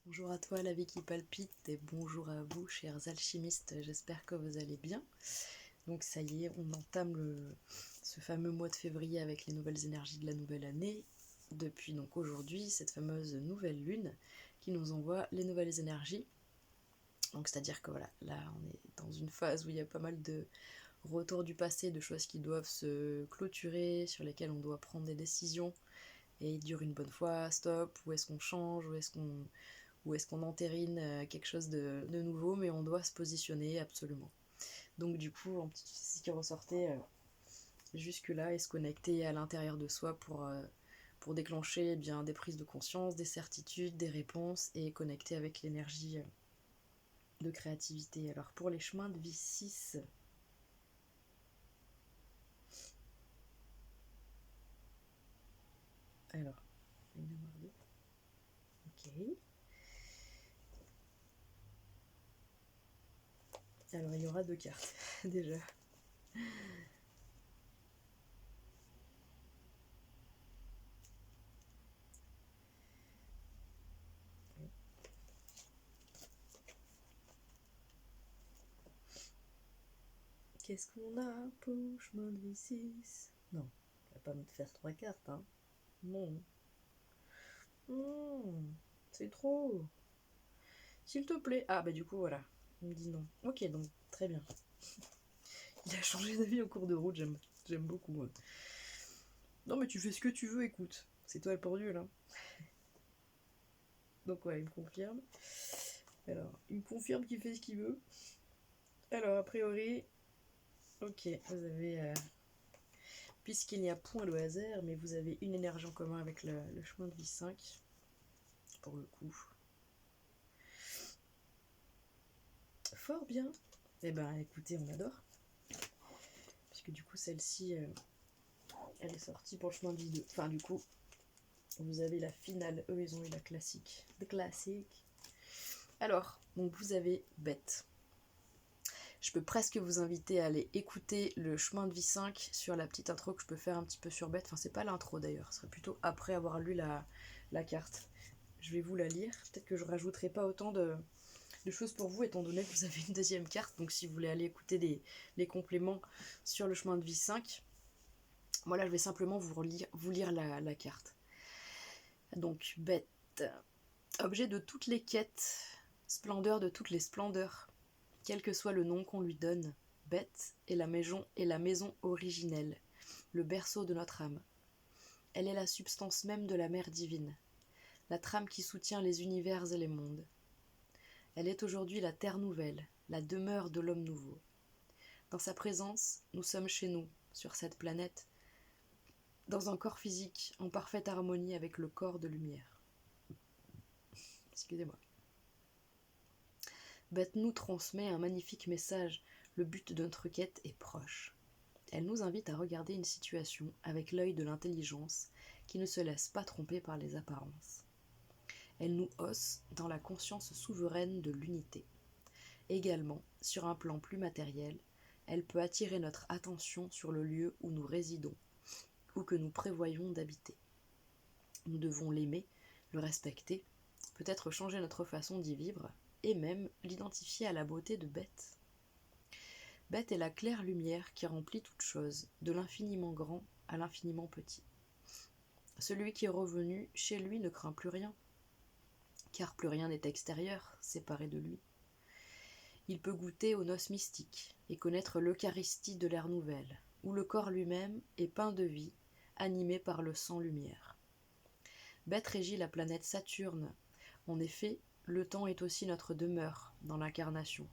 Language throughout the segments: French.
Bonjour à toi la vie qui palpite et bonjour à vous chers alchimistes, j'espère que vous allez bien. Donc ça y est, on entame ce fameux mois de février avec les nouvelles énergies de la nouvelle année. Depuis donc aujourd'hui, cette fameuse nouvelle lune qui nous envoie les nouvelles énergies. Donc c'est-à-dire que voilà, là on est dans une phase où il y a pas mal de retours du passé, de choses qui doivent se clôturer, sur lesquelles on doit prendre des décisions et dire une bonne fois stop, où est-ce qu'on change, où est-ce qu'on entérine quelque chose de nouveau, mais on doit se positionner absolument. Donc du coup, ce qui ressortait jusque-là et se connecter à l'intérieur de soi pour déclencher bien, des prises de conscience, des certitudes, des réponses et connecter avec l'énergie de créativité. Alors pour les chemins de vie 6, alors, ok. Alors il y aura 2 cartes déjà. Qu'est-ce qu'on a pour chemin de vie 6? Non, on va pas me faire 3 cartes, hein. Non. C'est trop. S'il te plaît. Ah bah du coup voilà. Il me dit non. Ok, donc très bien. Il a changé d'avis au cours de route, j'aime beaucoup moi. Non mais tu fais ce que tu veux, écoute. C'est toi le pendu là. Donc ouais, il me confirme. Alors, il me confirme qu'il fait ce qu'il veut. Alors a priori, ok, vous avez... puisqu'il n'y a point de hasard, mais vous avez une énergie en commun avec le chemin de vie 5. Pour le coup. Fort bien. Eh ben écoutez, on adore. Puisque du coup celle-ci, elle est sortie pour le chemin de vie 2. Enfin du coup, vous avez la finale. Eux ils ont eu la classique. The classique. Alors, donc vous avez Bête. Je peux presque vous inviter à aller écouter le chemin de vie 5 sur la petite intro que je peux faire un petit peu sur Bête. Enfin c'est pas l'intro d'ailleurs, ce serait plutôt après avoir lu la carte. Je vais vous la lire. Peut-être que je rajouterai pas autant de choses pour vous, étant donné que vous avez une deuxième carte. Donc si vous voulez aller écouter les compléments sur le chemin de vie 5, moi là je vais simplement vous lire la carte. Donc Bête, objet de toutes les quêtes, splendeur de toutes les splendeurs, quel que soit le nom qu'on lui donne, Bête est la maison originelle, le berceau de notre âme. Elle est la substance même de la mère divine, la trame qui soutient les univers et les mondes. Elle est aujourd'hui la terre nouvelle, la demeure de l'homme nouveau. Dans sa présence, nous sommes chez nous, sur cette planète, dans un corps physique en parfaite harmonie avec le corps de lumière. Excusez-moi. Bête nous transmet un magnifique message. Le but de notre quête est proche. Elle nous invite à regarder une situation avec l'œil de l'intelligence qui ne se laisse pas tromper par les apparences. Elle nous hausse dans la conscience souveraine de l'unité. Également, sur un plan plus matériel, elle peut attirer notre attention sur le lieu où nous résidons ou que nous prévoyons d'habiter. Nous devons l'aimer, le respecter, peut-être changer notre façon d'y vivre et même l'identifier à la beauté de Bête. Bête est la claire lumière qui remplit toute chose, de l'infiniment grand à l'infiniment petit. Celui qui est revenu chez lui ne craint plus rien, car plus rien n'est extérieur, séparé de lui. Il peut goûter aux noces mystiques et connaître l'eucharistie de l'ère nouvelle, où le corps lui-même est peint de vie, animé par le sang-lumière. Bête régit la planète Saturne. En effet, le temps est aussi notre demeure dans l'incarnation,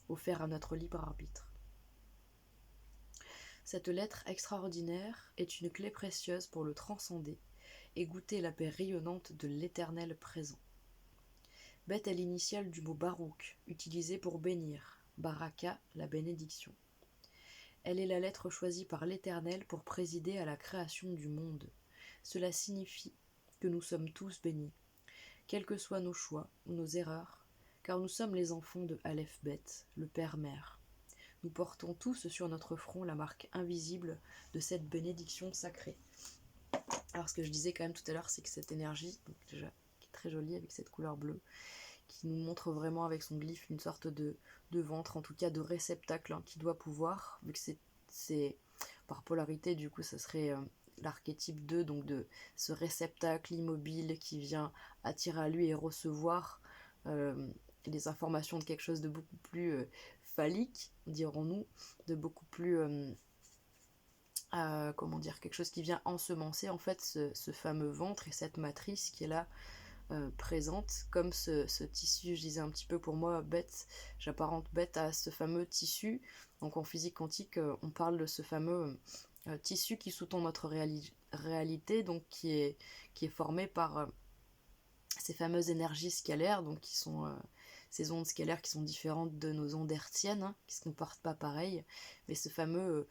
offert à notre libre arbitre. Cette lettre extraordinaire est une clé précieuse pour le transcender et goûter la paix rayonnante de l'éternel présent. Beth est l'initiale du mot Barouk, utilisé pour bénir, Baraka, la bénédiction. Elle est la lettre choisie par l'Éternel pour présider à la création du monde. Cela signifie que nous sommes tous bénis, quels que soient nos choix ou nos erreurs, car nous sommes les enfants de Aleph Beth, le Père-Mère. Nous portons tous sur notre front la marque invisible de cette bénédiction sacrée. Alors ce que je disais quand même tout à l'heure, c'est que cette énergie, donc déjà, qui est très jolie avec cette couleur bleue, qui nous montre vraiment avec son glyphe une sorte de ventre, en tout cas de réceptacle, qui doit pouvoir, vu que c'est par polarité, du coup ça serait l'archétype 2, donc de ce réceptacle immobile qui vient attirer à lui et recevoir les informations de quelque chose de beaucoup plus phallique, dirons-nous, de beaucoup plus comment dire, quelque chose qui vient ensemencer en fait ce fameux ventre et cette matrice qui est là présente, comme ce tissu, je disais un petit peu pour moi, bête, j'apparente bête à ce fameux tissu. Donc en physique quantique, on parle de ce fameux tissu qui sous-tend notre réalité, donc qui est formé par ces fameuses énergies scalaires, donc qui sont ces ondes scalaires qui sont différentes de nos ondes hertziennes, qui ne se comportent pas pareil, mais ce fameux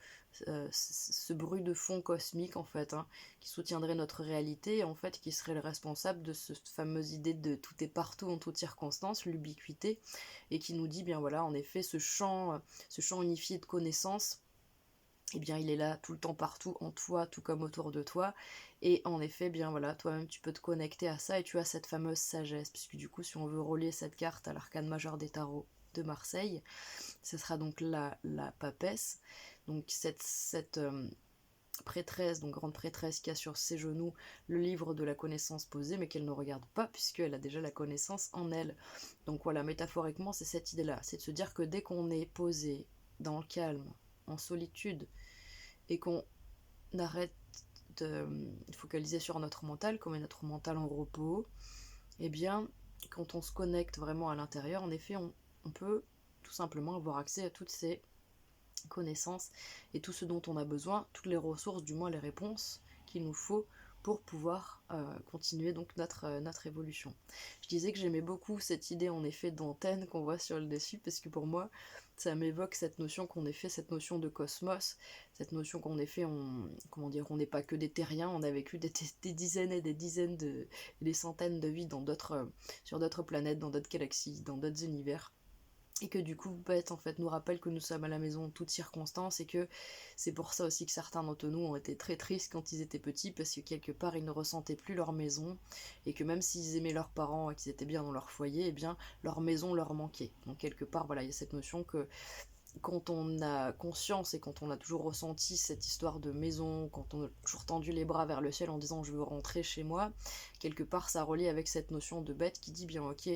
ce bruit de fond cosmique en fait, qui soutiendrait notre réalité, en fait, qui serait le responsable de cette fameuse idée de tout est partout en toutes circonstances, l'ubiquité, et qui nous dit bien voilà, en effet, ce champ unifié de connaissances, eh bien il est là tout le temps partout en toi, tout comme autour de toi, et en effet bien voilà, toi-même tu peux te connecter à ça et tu as cette fameuse sagesse, puisque du coup si on veut relier cette carte à l'arcane majeur des tarots de Marseille, ce sera donc la papesse, donc cette prêtresse, donc grande prêtresse qui a sur ses genoux le livre de la connaissance posé, mais qu'elle ne regarde pas puisqu'elle a déjà la connaissance en elle. Donc voilà, métaphoriquement c'est cette idée là, c'est de se dire que dès qu'on est posé dans le calme, en solitude, et qu'on arrête de focaliser sur notre mental, qu'on met notre mental en repos, et bien quand on se connecte vraiment à l'intérieur, en effet on peut tout simplement avoir accès à toutes ces connaissances et tout ce dont on a besoin, toutes les ressources, du moins les réponses qu'il nous faut pour pouvoir continuer donc notre évolution. Je disais que j'aimais beaucoup cette idée en effet d'antenne qu'on voit sur le dessus, parce que pour moi ça m'évoque cette notion qu'on est fait, cette notion de cosmos, cette notion qu'on est fait, comment dire, on n'est pas que des terriens, on a vécu des dizaines et des dizaines des centaines de vies dans sur d'autres planètes, dans d'autres galaxies, dans d'autres univers. Et que du coup, Bête en fait nous rappelle que nous sommes à la maison en toutes circonstances, et que c'est pour ça aussi que certains d'entre nous ont été très tristes quand ils étaient petits, parce que quelque part ils ne ressentaient plus leur maison, et que même s'ils aimaient leurs parents et qu'ils étaient bien dans leur foyer, eh bien leur maison leur manquait. Donc quelque part voilà, il y a cette notion que quand on a conscience et quand on a toujours ressenti cette histoire de maison, quand on a toujours tendu les bras vers le ciel en disant je veux rentrer chez moi, quelque part ça relie avec cette notion de Bête qui dit bien ok,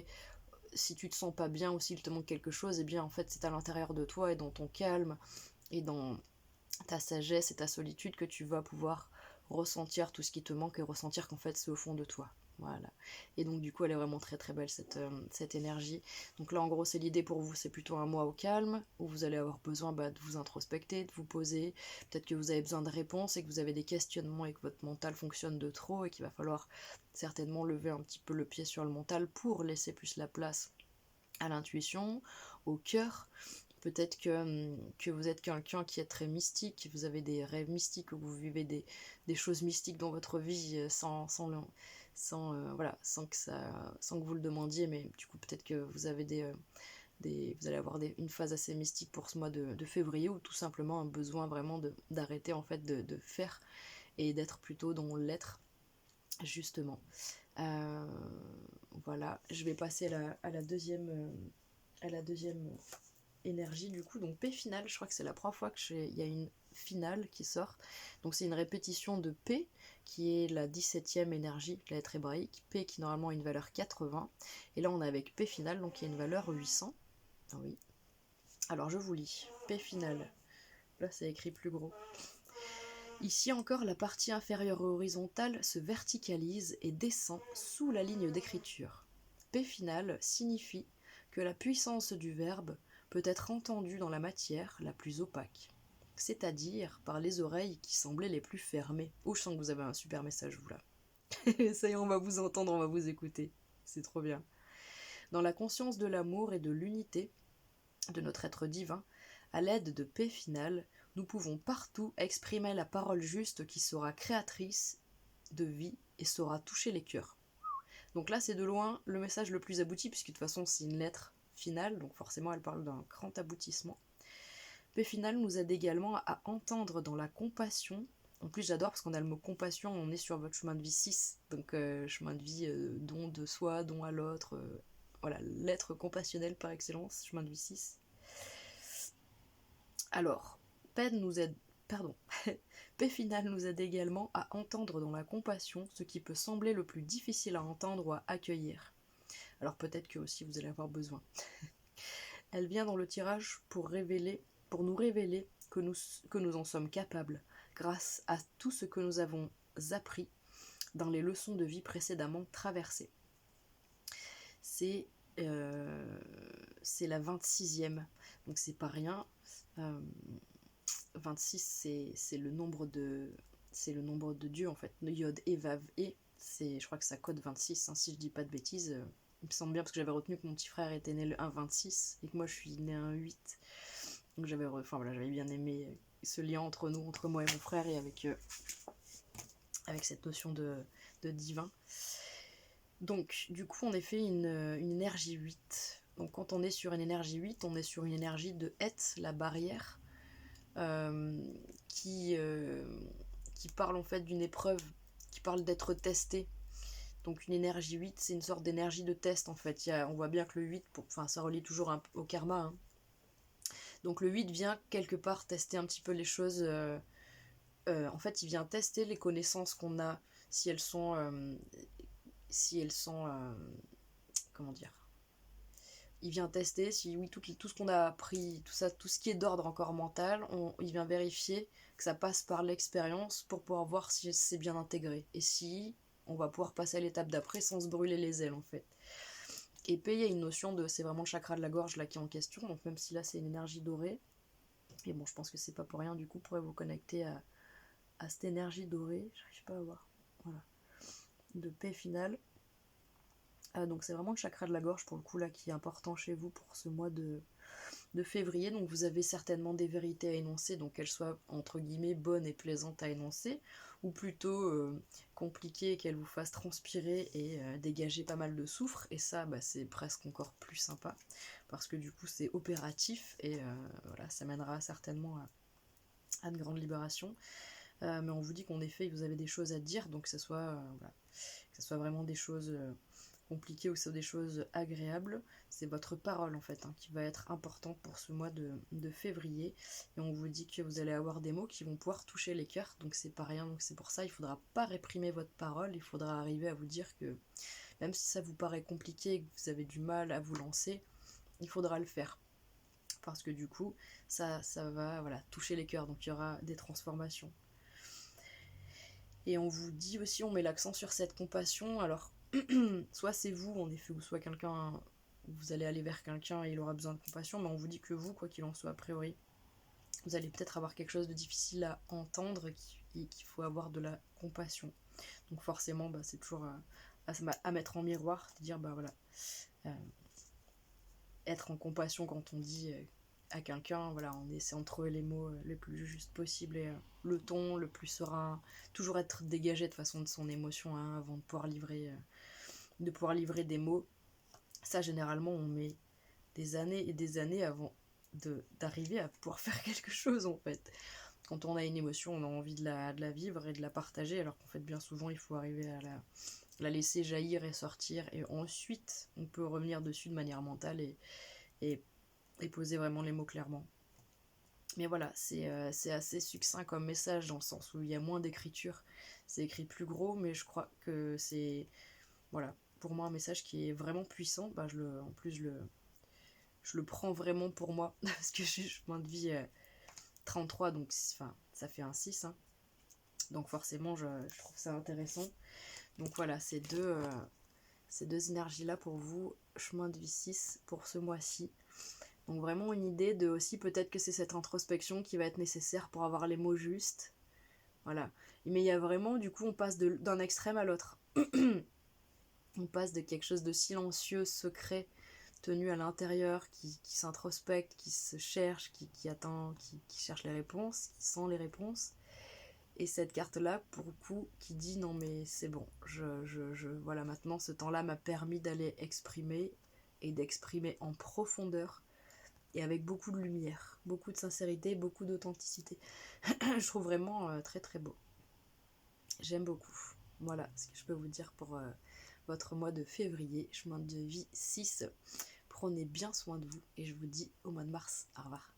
si tu te sens pas bien ou s'il te manque quelque chose, eh bien en fait c'est à l'intérieur de toi et dans ton calme et dans ta sagesse et ta solitude que tu vas pouvoir ressentir tout ce qui te manque et ressentir qu'en fait c'est au fond de toi. Voilà. Et donc du coup elle est vraiment très très belle cette énergie. Donc là en gros c'est l'idée pour vous, c'est plutôt un mois au calme où vous allez avoir besoin de vous introspecter, de vous poser, peut-être que vous avez besoin de réponses et que vous avez des questionnements et que votre mental fonctionne de trop et qu'il va falloir certainement lever un petit peu le pied sur le mental pour laisser plus la place à l'intuition, au cœur. Peut-être que vous êtes quelqu'un qui est très mystique, vous avez des rêves mystiques, ou vous vivez des choses mystiques dans votre vie voilà, sans que vous le demandiez, mais du coup peut-être que vous avez vous allez avoir une phase assez mystique pour ce mois de février, ou tout simplement un besoin vraiment d'arrêter en fait de faire et d'être plutôt dans l'être, justement. Euh, voilà, je vais passer à la deuxième énergie du coup, donc P finale, je crois que c'est la première fois qu'il y a une finale qui sort, donc c'est une répétition de P qui est la 17e énergie, la lettre hébraïque, P qui normalement a une valeur 80, et là on est avec P finale, donc il y a une valeur 800, ah oui, alors je vous lis, P finale, là c'est écrit plus gros. Ici encore, la partie inférieure horizontale se verticalise et descend sous la ligne d'écriture. P final signifie que la puissance du verbe peut être entendue dans la matière la plus opaque, c'est-à-dire par les oreilles qui semblaient les plus fermées. Oh, je sens que vous avez un super message, vous là. Ça y est, on va vous entendre, on va vous écouter. C'est trop bien. Dans la conscience de l'amour et de l'unité de notre être divin, à l'aide de P final, nous pouvons partout exprimer la parole juste qui sera créatrice de vie et saura toucher les cœurs. Donc là, c'est de loin le message le plus abouti, puisque de toute façon, c'est une lettre finale, donc forcément, elle parle d'un grand aboutissement. P final nous aide également à entendre dans la compassion. En plus, j'adore parce qu'on a le mot compassion, on est sur votre chemin de vie 6, donc chemin de vie don de soi, don à l'autre, voilà, l'être compassionnel par excellence, chemin de vie 6. Alors, Paix finale nous aide également à entendre dans la compassion ce qui peut sembler le plus difficile à entendre ou à accueillir. Alors peut-être que aussi vous allez avoir besoin. Elle vient dans le tirage pour nous révéler que nous en sommes capables, grâce à tout ce que nous avons appris dans les leçons de vie précédemment traversées. C'est la 26e, donc c'est pas rien. 26 c'est le nombre de Dieu en fait, Yod et Vav et je crois que ça code 26 hein, si je dis pas de bêtises. Il me semble bien parce que j'avais retenu que mon petit frère était né le 1-26 et que moi je suis né un 8. Donc j'avais bien aimé ce lien entre moi et mon frère et avec cette notion de divin. Donc du coup on a fait une énergie 8. Donc quand on est sur une énergie 8, on est sur une énergie de Het, la barrière, qui parle en fait d'une épreuve, qui parle d'être testé. Donc une énergie 8, c'est une sorte d'énergie de test en fait. On voit bien que le 8, ça relie toujours au karma. Hein. Donc le 8 vient quelque part tester un petit peu les choses. En fait, il vient tester les connaissances qu'on a, si elles sont... comment dire, il vient tester si oui, tout ce qu'on a appris, tout ce qui est d'ordre encore mental, il vient vérifier que ça passe par l'expérience pour pouvoir voir si c'est bien intégré. Et si on va pouvoir passer à l'étape d'après sans se brûler les ailes en fait. Et puis il y a une notion de, c'est vraiment le chakra de la gorge là qui est en question, donc même si là c'est une énergie dorée, et bon je pense que c'est pas pour rien, du coup pourrez vous connecter à cette énergie dorée, j'arrive pas à voir, voilà, de paix finale. Donc c'est vraiment le chakra de la gorge pour le coup là qui est important chez vous pour ce mois de février. Donc vous avez certainement des vérités à énoncer, donc qu'elles soient entre guillemets bonnes et plaisantes à énoncer, ou plutôt compliquées, qu'elles vous fassent transpirer et dégager pas mal de soufre. Et ça c'est presque encore plus sympa parce que du coup c'est opératif et voilà, ça mènera certainement à une grande libération. Mais on vous dit qu'en effet vous avez des choses à dire, donc que ce soit vraiment des choses compliquées ou que ce soit des choses agréables, c'est votre parole en fait hein, qui va être importante pour ce mois de février. Et on vous dit que vous allez avoir des mots qui vont pouvoir toucher les cœurs, donc c'est pas rien. Donc c'est pour ça il faudra pas réprimer votre parole, il faudra arriver à vous dire que même si ça vous paraît compliqué et que vous avez du mal à vous lancer, il faudra le faire. Parce que du coup, ça va toucher les cœurs, donc il y aura des transformations. Et on vous dit aussi, on met l'accent sur cette compassion. Alors, soit c'est vous, en effet, ou soit quelqu'un, vous allez aller vers quelqu'un et il aura besoin de compassion, mais on vous dit que vous, quoi qu'il en soit, a priori, vous allez peut-être avoir quelque chose de difficile à entendre et qu'il faut avoir de la compassion. Donc forcément, c'est toujours à mettre en miroir, de dire, être en compassion quand on dit à quelqu'un, voilà, on essaie de trouver les mots les plus justes possibles et le ton le plus serein, toujours être dégagé de façon de son émotion hein, avant de pouvoir livrer des mots. Ça généralement on met des années et des années avant d'arriver à pouvoir faire quelque chose en fait. Quand on a une émotion, on a envie de la vivre et de la partager, alors qu'en fait bien souvent il faut arriver à la laisser jaillir et sortir, et ensuite on peut revenir dessus de manière mentale et poser vraiment les mots clairement. Mais voilà, c'est assez succinct comme message dans le sens où il y a moins d'écriture. C'est écrit plus gros, mais je crois que c'est, voilà, pour moi un message qui est vraiment puissant. Je le prends vraiment pour moi parce que je suis chemin de vie 33, donc ça fait un 6. Hein. Donc forcément, je trouve ça intéressant. Donc voilà, ces deux énergies-là pour vous, chemin de vie 6 pour ce mois-ci. Donc vraiment une idée de aussi peut-être que c'est cette introspection qui va être nécessaire pour avoir les mots justes. Voilà. Mais il y a vraiment, du coup, on passe d'un extrême à l'autre. On passe de quelque chose de silencieux, secret, tenu à l'intérieur, qui s'introspecte, qui se cherche, qui attend, qui cherche les réponses, qui sent les réponses. Et cette carte-là, pour le coup, qui dit non mais c'est bon, voilà, maintenant ce temps-là m'a permis d'aller exprimer et d'exprimer en profondeur et avec beaucoup de lumière, beaucoup de sincérité, beaucoup d'authenticité. Je trouve vraiment très très beau. J'aime beaucoup. Voilà ce que je peux vous dire votre mois de février. Chemin de vie 6. Prenez bien soin de vous et je vous dis au mois de mars. Au revoir.